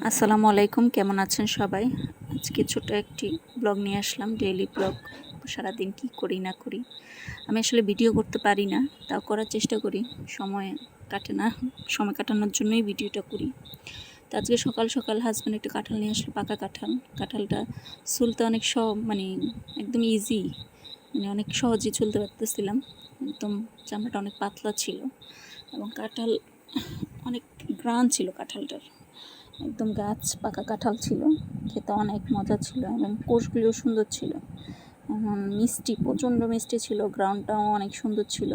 আসসালামু আলাইকুম, কেমন আছেন সবাই? আজকে ছোট একটি ব্লগ নিয়ে আসলাম, ডেইলি ব্লগ। সারাদিন কি করি না করি। আমি আসলে ভিডিও করতে পারি না, তাও করার চেষ্টা করি। সময় কাটে না, সময় কাটানোর জন্যই ভিডিওটা করি। তো আজকে সকাল সকাল হাজব্যান্ড একটা কাঁঠাল নিয়ে আসলো, পাকা কাঁঠাল। কাঁঠালটা ছুলতে অনেক মানে একদম ইজি, মানে অনেক সহজেই ছুলতে পারতেছিলাম। একদম চামড়াটা অনেক পাতলা ছিল এবং কাঁঠাল অনেক গ্রান ছিল কাঁঠালটার। একদম গাছ পাকা কাঁঠাল ছিল, খেতে অনেক মজা ছিল এবং কোষগুলিও সুন্দর ছিল। মিষ্টি, প্রচণ্ড মিষ্টি ছিল, গ্রাউন্ডটাও অনেক সুন্দর ছিল,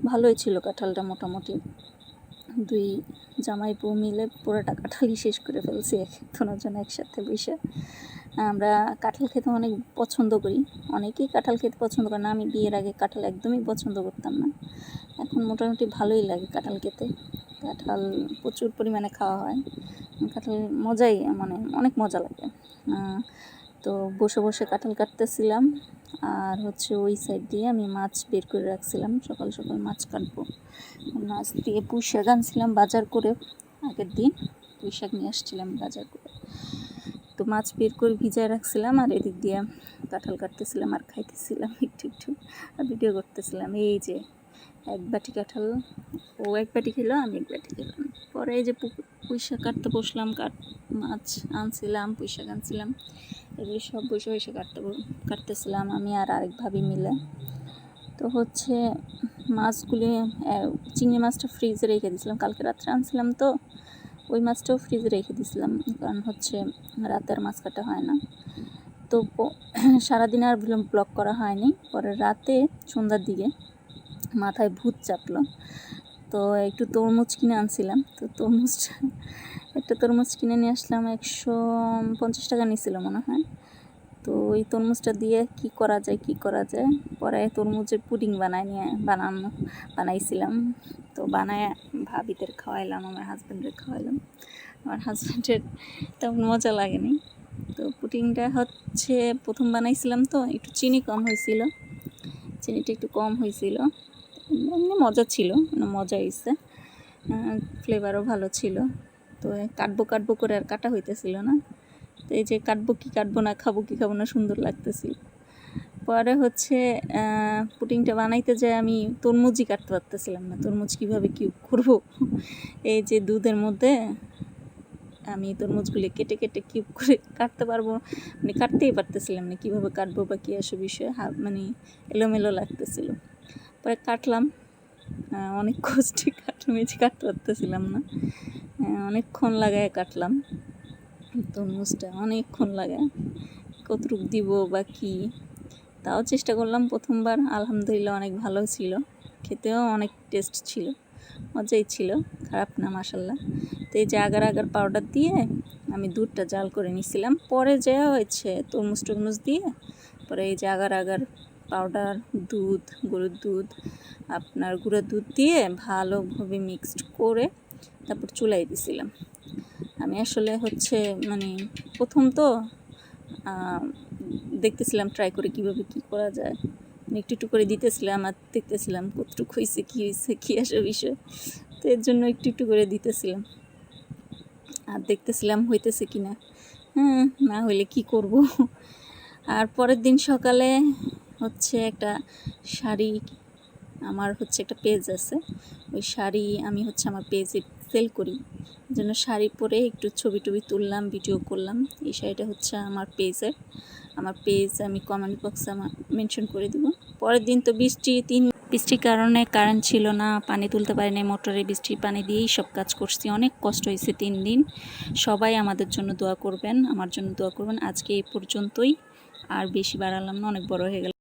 ভালোই ছিল কাঁঠালটা। মোটামুটি দুই জামাই বউ মিলে পুরোটা কাঁঠালই শেষ করে ফেলছি একজনের জন্য একসাথে বসে। আমরা কাঁঠাল খেতে অনেক পছন্দ করি, অনেকেই কাঁঠাল খেতে পছন্দ করে না। আমি বিয়ের আগে কাঁঠাল একদমই পছন্দ করতাম না, এখন মোটামুটি ভালোই লাগে কাঁঠাল খেতে। কাঁঠাল প্রচুর পরিমাণে খাওয়া হয়, কাঁঠাল মজাই, মানে অনেক মজা লাগে। তো বসে বসে কাঁঠাল কাটতেছিলাম, আর ওই সাইড দিয়ে আমি মাছ বের করে রাখছিলাম। সকাল সকাল মাছ কাটবো, মাছ দিয়ে পুঁই শাক আনছিলাম বাজার করে। আগের দিন পুঁই শাক নিয়ে আসছিলাম বাজার করে, তো মাছ বের করে ভিজায় রাখছিলাম, আর এদিক দিয়ে কাঁঠাল কাটতেছিলাম আর খাইতেছিলাম একটু একটু, আর ভিডিও করতেছিলাম। এই যে এক বাটি কাঁঠাল, ও এক বাটি খেলো, আমি এক বাটি খেলাম। পরে এই যে পুঁই শাক কাটতে বসলাম, মাছ আনছিলাম, পুঁই শাক আনছিলাম, এগুলি সব বসে বসে কাটতেছিলাম আমি আর আরেক ভাবি মিলে। তো মাছগুলি, চিংড়ি মাছটা ফ্রিজে রেখে দিয়েছিলাম, কালকে রাত্রে আনছিলাম, তো ওই মাছটাও ফ্রিজে রেখে দিয়েছিলাম, কারণ রাতে আর মাছ কাটা হয় না। তো সারাদিন আর ব্লগ করা হয়নি। পরে রাতে সন্ধ্যার দিকে মাথায় ভূত চাপলো, তো একটু তরমুজ কিনে আনছিলাম। তো একটা তরমুজ কিনে নিয়ে আসলাম, 150 টাকা নিয়েছিল মনে হয়। তো ওই তরমুজটা দিয়ে কি করা যায়, পরে তরমুজের পুডিং বানাইছিলাম। তো বানায় ভাবিদের খাওয়াইলাম, আমার হাজব্যান্ডের খাওয়াইলাম। আমার হাজব্যান্ডের তেমন মজা লাগেনি। তো পুডিংটা প্রথম বানাইছিলাম, তো একটু চিনিটা একটু কম হয়েছিল। এমনি মজা ছিল, মজা হয়েছে, ফ্লেভারও ভালো ছিল। তো কাটবো করে আর কাটা হইতেছিল না। তো এই যে কাটবো না, খাবো না সুন্দর লাগতেছিল। পরে পুডিংটা বানাইতে যায় আমি তরমুজই কাটতে পারতেছিলাম না, তরমুজ কীভাবে কিউব করবো। এই যে দুধের মধ্যে আমি তরমুজগুলি কেটে কেটে কিউব করে কাটতে পারবো, মানে কাটতেই পারতেছিলাম না, কীভাবে কাটবো বা কী আসে বিষয়ে, মানে এলোমেলো লাগতেছিল। পরে কাটলাম, অনেক কষ্টে কাটতে পারতেছিলাম না, অনেকক্ষণ লাগায় কাটলাম তরমুজটা, অনেকক্ষণ লাগায় কতটুকু দিব বা কী, তাও চেষ্টা করলাম প্রথমবার। আলহামদুলিল্লাহ অনেক ভালো ছিল, খেতেও অনেক টেস্ট ছিল, মজাই ছিল, খারাপ না মাশাল্লাহ। তো এই যে আগার পাউডার দিয়ে আমি দুধটা জাল করে নিয়েছিলাম, পরে তরমুজ দিয়ে, পরে এই যে আগার পাউডার, দুধ, গরুর দুধ, আপনার গুঁড়া দুধ দিয়ে ভালোভাবে মিক্সড করে তারপর চুলাই দিছিলাম। আমি আসলে মানে প্রথম তো দেখতেছিলাম ট্রাই করে কীভাবে কী করা যায়, একটু একটু করে দিতেছিলাম আর দেখতেছিলাম কতটুকু হয়েছে কী আসে বিষয়। তো এর জন্য একটু একটু করে দিতেছিলাম আর দেখতেছিলাম হইতেছে কি না, না হইলে কি করব। আর পরের দিন সকালে একটা শাড়ি, আমার একটা পেজ আছে, ওই শাড়ি আমি আমার পেজে সেল করি, জন্য শাড়ি পরে একটু ছবি টবি তুললাম, ভিডিও করলাম। এই শাড়িটা আমার পেজ আমি কমেন্ট বক্সে মেনশন করে দিব। পরের দিন তো বৃষ্টির কারণে কারেন্ট ছিল না, পানি তুলতে পারিনি মোটরে, বৃষ্টির পানি দিয়েই সব কাজ করছি, অনেক কষ্ট হয়েছে 3 দিন। সবাই আমাদের জন্য দোয়া করবেন, আমার জন্য দোয়া করবেন। আজকে এই পর্যন্তই, আর বেশি বাড়ালাম না, অনেক বড় হয়ে গেল।